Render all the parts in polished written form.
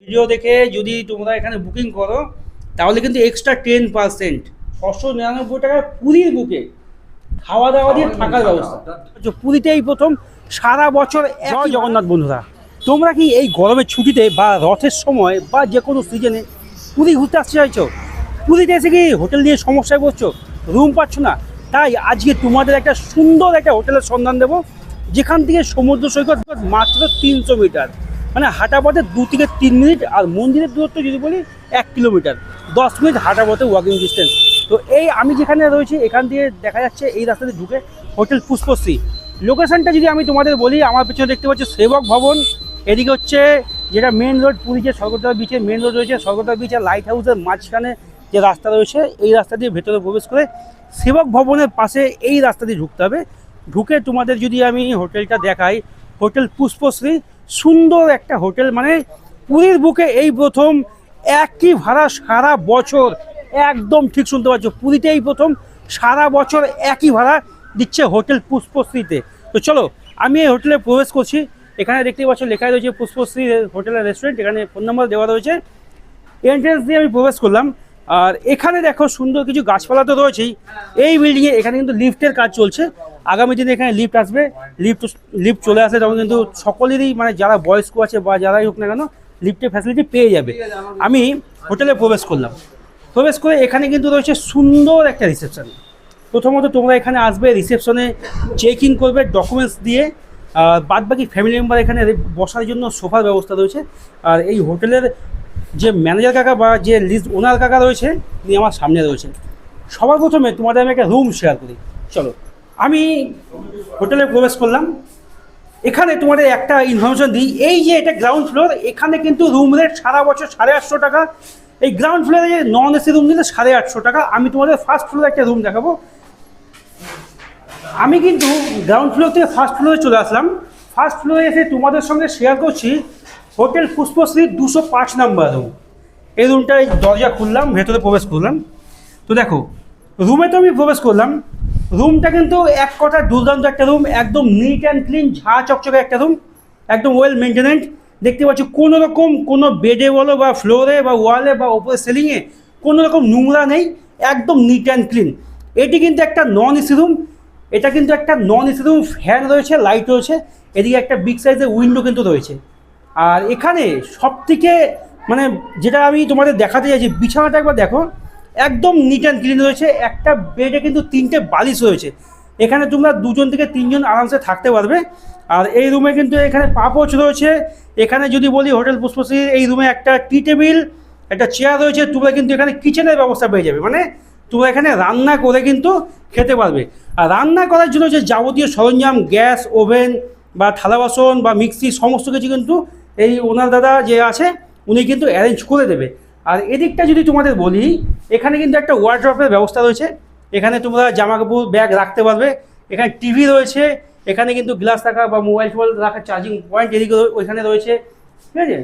Video দেখে যদি তোমরা এখানে বুকিং করো তাহলে কিন্তু এক্সট্রা 10% 699 টাকা পুরীর বুকে খাওয়া দাওয়া দিয়ে থাকার ব্যবস্থা। পুরীতেই প্রথম সারা বছর জয় জগন্নাথ। বন্ধুরা, তোমরা কি এই গরমের ছুটিতে বা রথের সময় বা যে কোনো সিজনে পুরী ঘুরতে আসতে চাইছো? পুরীতে এসে কি হোটেল নিয়ে সমস্যায় পড়ছো, রুম পাচ্ছ না? তাই আজকে তোমাদের একটা সুন্দর একটা হোটেলের সন্ধান দেবো, যেখান থেকে সমুদ্র সৈকত মাত্র 300 মিটার, মানে হাঁটা পথে 2 থেকে 3 মিনিট, আর মন্দিরের দূরত্ব যদি বলি 1 কিলোমিটার, 10 মিনিট হাঁটা পথে ওয়াকিং ডিস্টেন্স। তো এই আমি যেখানে রয়েছি এখান দিয়ে দেখা যাচ্ছে এই রাস্তাতে ঢুকে হোটেল পুষ্পশ্রী। লোকেশনটা যদি আমি তোমাদের বলি, আমার পেছনে দেখতে পাচ্ছি সেবক ভবন, এদিকে হচ্ছে যেটা মেন রোড, পুরী যে স্বর্গদ্বার বিচের মেন রোড রয়েছে, স্বর্গদ্বার বিচ আর লাইট হাউসের মাঝখানে যে রাস্তা রয়েছে এই রাস্তা দিয়ে ভেতরে প্রবেশ করে সেবক ভবনের পাশে এই রাস্তা দিয়ে ঢুকতে হবে। ঢুকে তোমাদের যদি আমি হোটেলটা দেখাই, হোটেল পুষ্পশ্রী, সুন্দর একটা হোটেল, মানে পুরীর বুকে এই প্রথম একই ভাড়া সারা বছর। একদম ঠিক শুনতে পাচ্ছ, পুরীতে এই প্রথম সারা বছর একই ভাড়া দিচ্ছে হোটেল পুষ্পশ্রীতে। তো চলো আমি এই হোটেলে প্রবেশ করছি। এখানে দেখতেই পাচ্ছ লেখাই রয়েছে পুষ্পশ্রী হোটেলের রেস্টুরেন্ট, এখানে ফোন নাম্বার দেওয়া রয়েছে। এন্ট্রেন্স দিয়ে আমি প্রবেশ করলাম, আর এখানে দেখো সুন্দর কিছু গাছপালা তো রয়েছেই। এই বিল্ডিংয়ে এখানে কিন্তু লিফটের কাজ চলছে, আগামী দিনে এখানে লিফট আসবে। লিফট চলে আসে তখন কিন্তু সকলেরই, মানে যারা বয়স্ক আছে বা যারাই হোক না কেন, লিফটের ফ্যাসিলিটি পেয়ে যাবে। আমি হোটেলে প্রবেশ করলাম, প্রবেশ করে এখানে কিন্তু রয়েছে সুন্দর একটা রিসেপশন। প্রথমত তোমরা এখানে আসবে, রিসেপশনে চেক ইন করবে ডকুমেন্টস দিয়ে, আর বাদবাকি ফ্যামিলি মেম্বার এখানে বসার জন্য সোফার ব্যবস্থা রয়েছে। আর এই হোটেলের যে ম্যানেজার কাকা বা যে লিস্ট ওনার কাকা রয়েছে উনি আমার সামনে রয়েছেন। সবার প্রথমে তোমাদের আমি একটা রুম শেয়ার করি। চলো আমি হোটেলে প্রবেশ করলাম। এখানে তোমাদের একটা ইনফরমেশন দিই, এই যে এটা গ্রাউন্ড ফ্লোর, এখানে কিন্তু রুম রেট সারা বছর 850 টাকা। এই গ্রাউন্ড ফ্লোরে যে নন এসি রুম নিলে 850 টাকা। আমি তোমাদের ফার্স্ট ফ্লোরে একটা রুম দেখাবো। আমি কিন্তু গ্রাউন্ড ফ্লোর থেকে ফার্স্ট ফ্লোরে চলে আসলাম। ফার্স্ট ফ্লোরে এসে তোমাদের সঙ্গে শেয়ার করছি হোটেল পুষ্পশ্রী 205 নাম্বার রুম। এই রুমটায় দরজা খুললাম, ভেতরে প্রবেশ করলাম। তো দেখো রুমে তো আমি প্রবেশ করলাম, রুমটা কিন্তু এক কথা দুর্দান্ত একটা রুম, একদম নিট অ্যান্ড ক্লিন, ঝাঁ চকচকে একটা রুম, একদম ওয়েল মেনটেনেন্ট। দেখতে পাচ্ছি কোনো রকম কোনো বেডে বলো বা ফ্লোরে বা ওয়ালে বা ওপরে সিলিংয়ে কোনো রকম নোংরা নেই, একদম নিট অ্যান্ড ক্লিন। এটি কিন্তু একটা নন এসি রুম, এটা কিন্তু একটা নন এসি রুম, ফ্যান রয়েছে, লাইট রয়েছে, এদিকে একটা বিগ সাইজের উইন্ডো কিন্তু রয়েছে। আর এখানে সব থেকে মানে যেটা আমি তোমাদের দেখাতে চাইছি, বিছানাটা একবার দেখো, একদম নিট অ্যান্ড ক্লিন রয়েছে। একটা বেডে কিন্তু 3টে বালিশ রয়েছে, এখানে তোমরা 2জন থেকে 3জন আরামসে থাকতে পারবে। আর এই রুমে কিন্তু এখানে পাপোচ রয়েছে। এখানে যদি বলি হোটেল পুষ্পশ্রী এই রুমে একটা টি টেবিল, একটা চেয়ার রয়েছে। তোমরা কিন্তু এখানে কিচেনের ব্যবস্থা পেয়ে যাবে, মানে তোমরা এখানে রান্না করে কিন্তু খেতে পারবে। আর রান্না করার জন্য যে যাবতীয় সরঞ্জাম, গ্যাস, ওভেন বা থালা বাসন বা মিক্সি, সমস্ত কিছু কিন্তু এই ওনার দাদা যে আছে উনি কিন্তু অ্যারেঞ্জ করে দেবে। আর এদিকটা যদি তোমাদের বলি, এখানে কিন্তু একটা ওয়ার্ড্রপের ব্যবস্থা রয়েছে, এখানে তোমরা জামা কাপড় ব্যাগ রাখতে পারবে। এখানে টিভি রয়েছে, এখানে কিন্তু গ্লাস রাখা বা মোবাইল ফোন রাখার চার্জিং পয়েন্ট এদিকে ওইখানে রয়েছে, ঠিক আছে,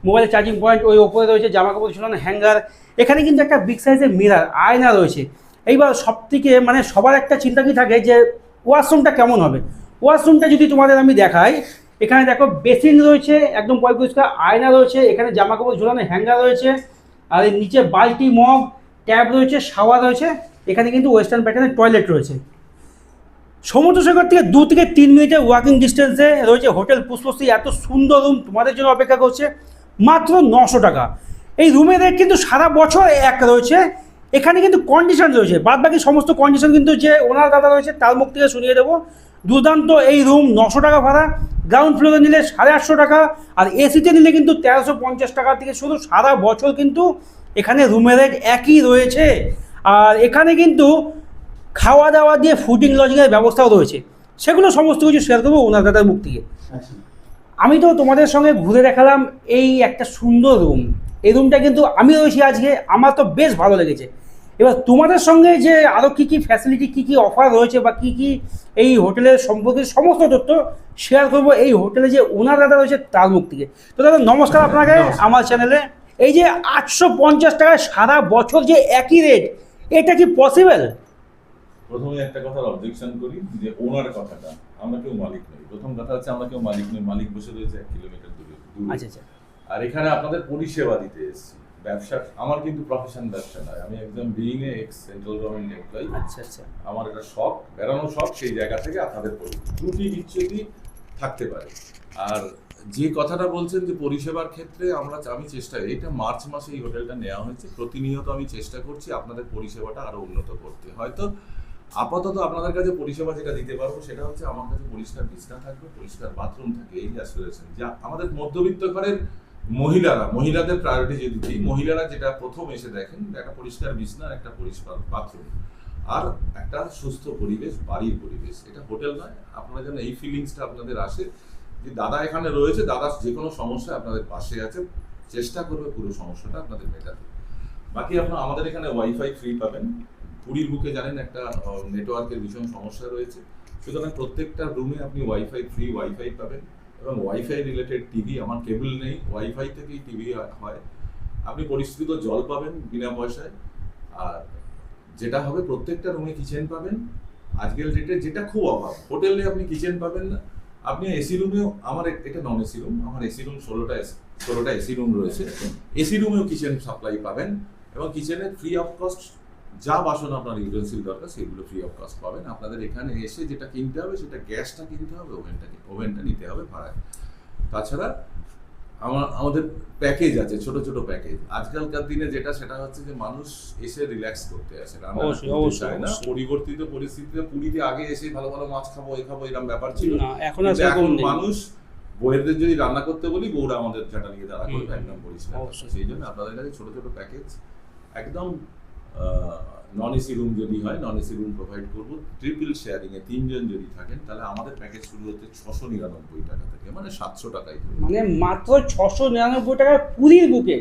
মোবাইলের চার্জিং পয়েন্ট ওই ওপরে রয়েছে, জামা কাপড় ঝুলানো হ্যাঙ্গার। এখানে কিন্তু একটা বিগ সাইজের মিরার, আয়না রয়েছে। এইবার সব থেকে মানে সবার একটা চিন্তা কি থাকে যে ওয়াশরুমটা কেমন হবে। ওয়াশরুমটা যদি তোমাদের আমি দেখাই, এখানে দেখো বেসিন রয়েছে, একদম পরিষ্কার, আয়না রয়েছে, এখানে জামা কাপড় ঝুলানো হ্যাঙ্গার রয়েছে, আর এর নিচে বালতি, মগ, ট্যাব রয়েছে, শাওয়ার রয়েছে। এখানে কিন্তু ওয়েস্টার্ন প্যাটার্নের টয়লেট রয়েছে। সমুদ্র সৈকত থেকে 2 থেকে 3 মিনিটের ওয়াকিং ডিস্টেন্সে রয়েছে হোটেল পুষ্পশ্রী। এত সুন্দর রুম তোমাদের জন্য অপেক্ষা করছে মাত্র 900 টাকা। এই রুমের রেট কিন্তু সারা বছর এক রয়েছে। এখানে কিন্তু কন্ডিশন রয়েছে, বাদ বাকি সমস্ত কন্ডিশন কিন্তু যে ওনার দাদা রয়েছে তার মুখ থেকে শুনিয়ে দেবো। দুর্দান্ত এই রুম, 900 টাকা ভাড়া। গ্রাউন্ড ফ্লোরে নিলে 850 টাকা, আর এসিতে নিলে কিন্তু 1350 টাকা থেকে শুরু। সারা বছর কিন্তু এখানে রুমের রেট একই রয়েছে। আর এখানে কিন্তু খাওয়া দাওয়া দিয়ে ফুডিং লজিংয়ের ব্যবস্থাও রয়েছে, সেগুলো সমস্ত কিছু শেয়ার করবো ওনার দাদার মুখ থেকে। আমি তো তোমাদের সঙ্গে ঘুরে দেখালাম এই একটা সুন্দর রুম। এই রুমটা কিন্তু আমি রয়েছি আজকে, আমার তো বেশ ভালো লেগেছে। এবার তোমাদের সঙ্গে যে আরও কী কী ফ্যাসিলিটি, কী কী অফার রয়েছে বা কী কী এই হোটেলের সম্পর্কে সমস্ত তথ্য শেয়ার করবো এই হোটেলে যে ওনার দাদা রয়েছে তার মুখ থেকে। তো দাদা নমস্কার আপনাকে আমার চ্যানেলে। এই যে 850 টাকায় সারা বছর যে একই রেট, এটা কি পসিবল? প্রথমে একটা কথার অবজেকশন করি যে ওনার কথাটা, আমরা কেউ মালিক নই। প্রথম কথা হচ্ছে আমরা কেউ মালিক নই, মালিক বসে রয়েছে 1 কিলোমিটার দূরে। আচ্ছা আচ্ছা। আর এখানে আপনাদের পরিষেবা দিতে এসেছি। ব্যবসা আমার কিন্তু প্রফেশন ব্যবসা নয়, আমি একদম being a x central government employee. আচ্ছা আচ্ছা। আমার একটা শখ, বেড়ানো শখ, সেই জায়গা থেকে আপনাদের ত্রুটি বিচ্যুতি থাকতে পারে। আর যে কথাটা বলছেন যে পরিষেবার ক্ষেত্রে আমি চেষ্টা, এটা মার্চ মাসে এই হোটেলটা নেওয়া হয়েছে, প্রতিনিয়ত আমি চেষ্টা করছি আপনাদের পরিষেবাটা আরো উন্নত করতে। হয়তো আপাতত আপনাদের কাছে পরিষেবা যেটা দিতে পারবো সেটা হচ্ছে আমার কাছে পরিষ্কার বিছানা থাকবে, পরিষ্কার বাথরুম থাকে, এই অ্যাসপিরেশন যা আমাদের মধ্যবিত্ত ঘরের মহিলাদের প্রায়োরিটি যদি দিই, মহিলারা যেটা প্রথম এসে দেখেন একটা পরিষ্কার বিছানা, একটা পরিষ্কার বাথরুম আর একটা সুস্থ পরিবেশ, বাড়ির পরিবেশ। এটা হোটেল নয়। আপনারা যেন এই ফিলিংসটা আপনাদের আসে যে দাদা এখানে রয়েছে, দাদা যে কোনো সমস্যা আপনাদের পাশে আছে, চেষ্টা করবে পুরো সমস্যাটা আপনাদের মেটাতে। বাকি আপনারা আমাদের এখানে ওয়াইফাই ফ্রি পাবেন। পুরীর বুকে জানেন একটা নেটওয়ার্কের ভীষণ সমস্যা রয়েছে, সুতরাং প্রত্যেকটা রুমে আপনি ফ্রি ওয়াইফাই পাবেন এবং ওয়াইফাই রিলেটেড টিভি, আমার কেবল নেই, ওয়াইফাই থেকেই টিভি হয়। আপনি পরিস্থিত জল পাবেন বিনা পয়সায়। আর যেটা হবে প্রত্যেকটা রুমে কিচেন পাবেন। আজকের ডেটে যেটা খুব অভাব, হোটেলে আপনি কিচেন পাবেন না। আপনি এসি রুমেও, আমার এটা নন এসি রুম, আমার এসি রুম 16টা এসি রুম রয়েছে, এসি রুমেও কিচেন সাপ্লাই পাবেন এবং কিচেনে ফ্রি অফ কস্ট যা বাসন আপনার ইউটেন্সিল দরকার সেগুলো ফ্রি অফ কস্ট পাবেন। আপনাদের এখানে এসে যেটা কিনতে হবে সেটা গ্যাসটা কিনতে হবে, ওভেনটা নিতে হবে ভাড়ায়। তাছাড়া আমাদের প্যাকেজ আছে, ছোট ছোট প্যাকেজ। আজকালকার দিনে যেটা সেটা হচ্ছে যে মানুষ এসে রিল্যাক্স করতে আসে, রান্না করতে চায় না। পরিবর্তিত পরিস্থিতিতে পুরীতে আগে এসে ভালো ভালো মাছ খাবো এরকম ব্যাপার ছিল, এখন মানুষ বউয়েরদের যদি রান্না করতে বলি বউরা আমাদের যেটা নিয়ে তারা করবে একদম পরিষ্কার। সেই জন্য আপনাদের কাছে ছোট ছোট প্যাকেজ, একদম নন এসি রুম যদি হয় নন এসি রুম প্রোভাইড করবো। ট্রিপল শেয়ারিং এ 3 জন যদি থাকেন তাহলে আমাদের প্যাকেজ শুরু হচ্ছে 699 টাকা থেকে, মানে 700 টাকায়। মানে মাত্র 699 টাকায় পুরীর বুকে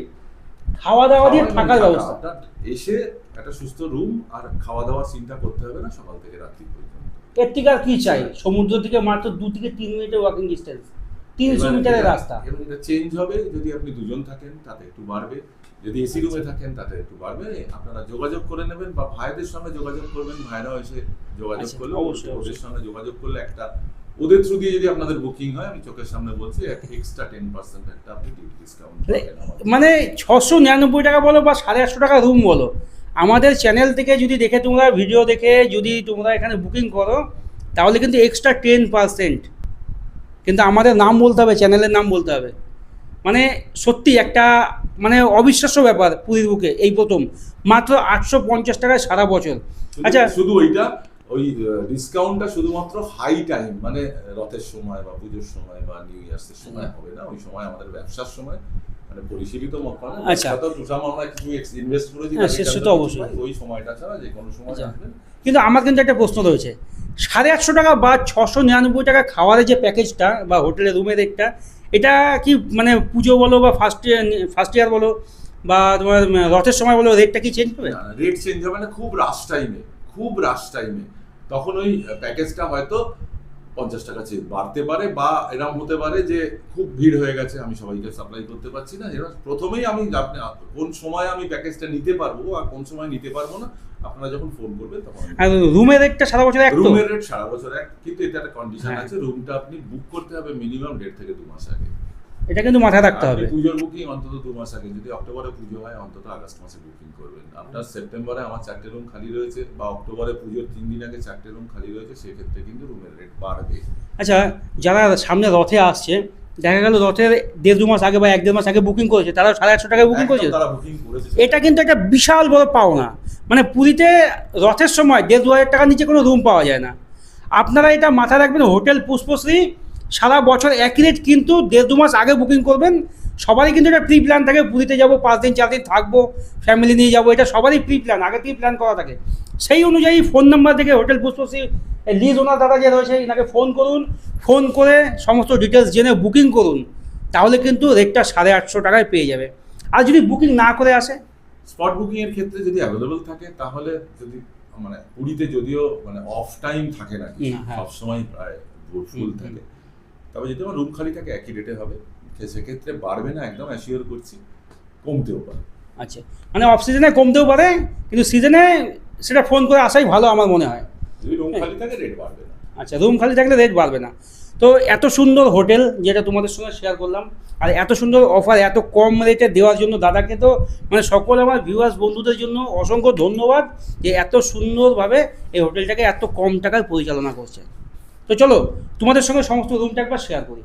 খাওয়া দাওয়া দিয়ে থাকার ব্যবস্থা। আপনার এসে একটা সুস্থ রুম আর খাওয়া দাওয়ার চিন্তা করতে হবে না সকাল থেকে রাত্রি পর্যন্ত। এর থেকে আর কি চাই? সমুদ্র থেকে মাত্র 2 থেকে 3 মিনিটের ওয়াকিং ডিস্টেন্স, 300 মিটারের রাস্তা। এবং এটা চেঞ্জ হবে, যদি আপনি দুজন থাকেন তাতে একটু বাড়বে, যদি এসি রুমে থাকেন তাতে একটু বাড়বে। আপনারা যোগাযোগ করে নেবেন বা ভাইদের সঙ্গে যোগাযোগ করবেন, ভাইরাও এসে যোগাযোগ করলে ওদের সঙ্গে যোগাযোগ করলে একটা ওদের থ্রু দিয়ে যদি আপনাদের বুকিং হয়, আমি চোখের সামনে বলছি, এক্সট্রা 10% একটা আপনি ডিসকাউন্ট পাবেন। মানে 699 টাকা বলো বা 850 টাকা রুম বলো, আমাদের চ্যানেল থেকে যদি দেখে তোমরা ভিডিও দেখে যদি তোমরা এখানে বুকিং করো তাহলে কিন্তু এক্সট্রা 10%, কিন্তু আমাদের নাম বলতে হবে, চ্যানেলের নাম বলতে হবে। মানে সত্যি একটা মানে অবিশ্বাস্য ব্যাপার, পুরীর বুকে এই প্রথম মাত্র 850 টাকায় সারা বছর। আচ্ছা, শুধু ওইটা ওই ডিসকাউন্টটা শুধুমাত্র হাই টাইম, মানে রথের সময় বা পুজোর সময় বা নিউ ইয়ার্সের সময় হবে না, ওই সময় আমাদের ব্যবসার সময়, মানে পরিশীলিত মক্কানে। আচ্ছা, তো আমরা কিছু ইনভেস্ট করেছি, সেটা অবশ্যই ওই সময়টা ছাড়া যে কোনো সময় আসবেন। কিন্তু আমার কিন্তু একটা প্রশ্ন রয়েছে, 850 টাকা বা 699 টাকা খাওয়ারের যে প্যাকেজটা বা হোটেলের রুমের রেটটা, এটা কি মানে পুজো বলো বা ফার্স্ট ইয়ার বলো বা তোমার রথের সময় বলো, রেটটা কি চেঞ্জ হবে? রেট চেঞ্জ হবে না, খুব রাশ টাইমে তখন ওই প্যাকেজটা হয়তো 50 টাকা বাড়তে পারে বা এরকম হতে পারে যে খুব ভিড় হয়ে গেছে, আমি সবাইকে সাপ্লাই করতে পারছি না। এবার প্রথমেই আমি কোন সময় আমি প্যাকেজটা নিতে পারবো আর কোন সময় নিতে পারবো না আপনারা যখন ফোন করবেন তখন। আর রুমের রেটটা সারা বছর এক? রুমের রেট সারা বছর এক, কিন্তু এটা একটা কন্ডিশন আছে, রুমটা আপনি বুক করতে হবে মিনিমাম 1.5 থেকে 2 মাস আগে। এটা কিন্তু মাথায় রাখতে হবে। পুজোর বুকিং অন্তত 2 মাস আগে, যদি অক্টোবরে পুজো হয় অন্তত আগস্ট মাসে বুকিং করবেন। আপনার সেপ্টেম্বরে আমার 4টে রুম খালি রয়েছে বা অক্টোবরে পুজোর 3 দিন আগে 4টে রুম খালি রয়েছে, সেক্ষেত্রে কিন্তু রুমের রেট বাড়বে। আচ্ছা, যারা সামনে রথে আসছে, দেখা গেল রথের 1.5-2 মাস আগে বা 1-1.5 মাস আগে বুকিং করেছে, তারা 850 টাকায় বুকিং করেছে, এটা কিন্তু একটা বিশাল বড় পাওনা। মানে পুরীতে রথের সময় 1,500 টাকার নিচে কোনো রুম পাওয়া যায় না। আপনারা এটা মাথায় রাখবেন, হোটেল পুষ্পশ্রী সারা বছর একই রেট, কিন্তু 1.5-2 মাস আগে বুকিং করবেন। সবারই কিন্তু এটা প্রি প্ল্যান থাকে, পুরীতে যাবো 5 দিন 4 দিন থাকবো, ফ্যামিলি নিয়ে যাবো, এটা সবারই প্রি প্ল্যান, আগে থেকে প্ল্যান করা থাকে। সেই অনুযায়ী ফোন নাম্বার থেকে হোটেল পুষ্পশ্রী লিজ ওনার দাদা যে রয়েছে এনাকে ফোন করুন, ফোন করে সমস্ত ডিটেলস জেনে বুকিং করুন, তাহলে কিন্তু রেটটা 850 টাকায় পেয়ে যাবে। আর যদি বুকিং না করে আসে, স্পট বুকিং এর ক্ষেত্রে যদি অ্যাভেলেবল থাকে, তাহলে যদি মানে পুরীতে যদিও মানে অফ টাইম থাকে না, সব সময় প্রায় ফুল থাকে, তবে যদি আমার রুম খালি থাকে একই রেটে হবে, সেক্ষেত্রে বাড়বে না, একদম অ্যাসিওর করছি, কমতেও পারে। আচ্ছা, মানে অফ সিজনে কমতেও পারে, কিন্তু সিজনে সেটা ফোন করে আসাই ভালো আমার মনে হয়। যদি রুম খালি থাকে রেট বাড়বে না। আচ্ছা, রুম খালি থাকলে রেট বাড়বে না। তো এত সুন্দর হোটেল যেটা তোমাদের সঙ্গে শেয়ার করলাম, আর এত সুন্দর অফার এত কম রেটে দেওয়ার জন্য দাদাকে তো মানে সকল আমার ভিউয়ার্স বন্ধুদের জন্য অসংখ্য ধন্যবাদ যে এত সুন্দরভাবে এই হোটেলটাকে এত কম টাকায় পরিচালনা করছে। তো চলো তোমাদের সঙ্গে সমস্ত রুমটা একবার শেয়ার করি।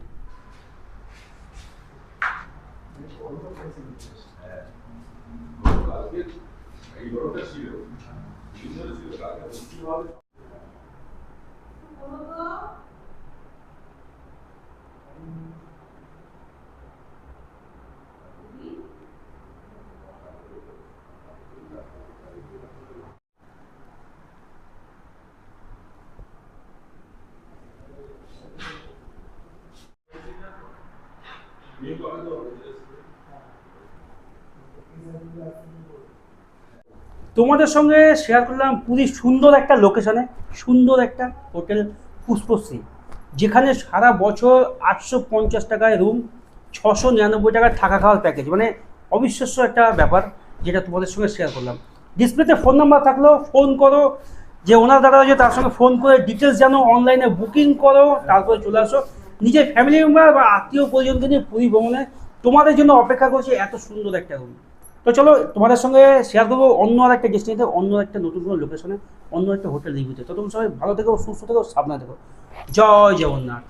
তোমাদের সঙ্গে শেয়ার করলাম পুরী সুন্দর একটা লোকেশনে সুন্দর একটা হোটেল পুষ্পশ্রী, যেখানে সারা বছর 850 টাকায় রুম, 699 টাকায় থাকা খাওয়ার প্যাকেজ, মানে অবিশ্বাস্য একটা ব্যাপার যেটা তোমাদের সঙ্গে শেয়ার করলাম। ডিসপ্লেতে ফোন নাম্বার থাকলো, ফোন করো, যে ওনার দ্বারা যে তার সঙ্গে ফোন করে ডিটেলস জানো, অনলাইনে বুকিং করো, তারপরে চলে আসো নিজের ফ্যামিলি মেম্বার বা আত্মীয় পরিজনকে নিয়ে পুরী ভ্রমণে তোমাদের জন্য অপেক্ষা করছে এত সুন্দর একটা রুম। তো চলো তোমাদের সঙ্গে শেয়ার করবো অন্য আর একটা ডেস্টিনিতে, অন্য একটা নতুন কোনো লোকেশনে, অন্য একটা হোটেল রিভিউতে। তো তোমরা সবাই ভালো থেকো, সুস্থ থেকো, সাবধানে থেকো। জয় জগন্নাথ।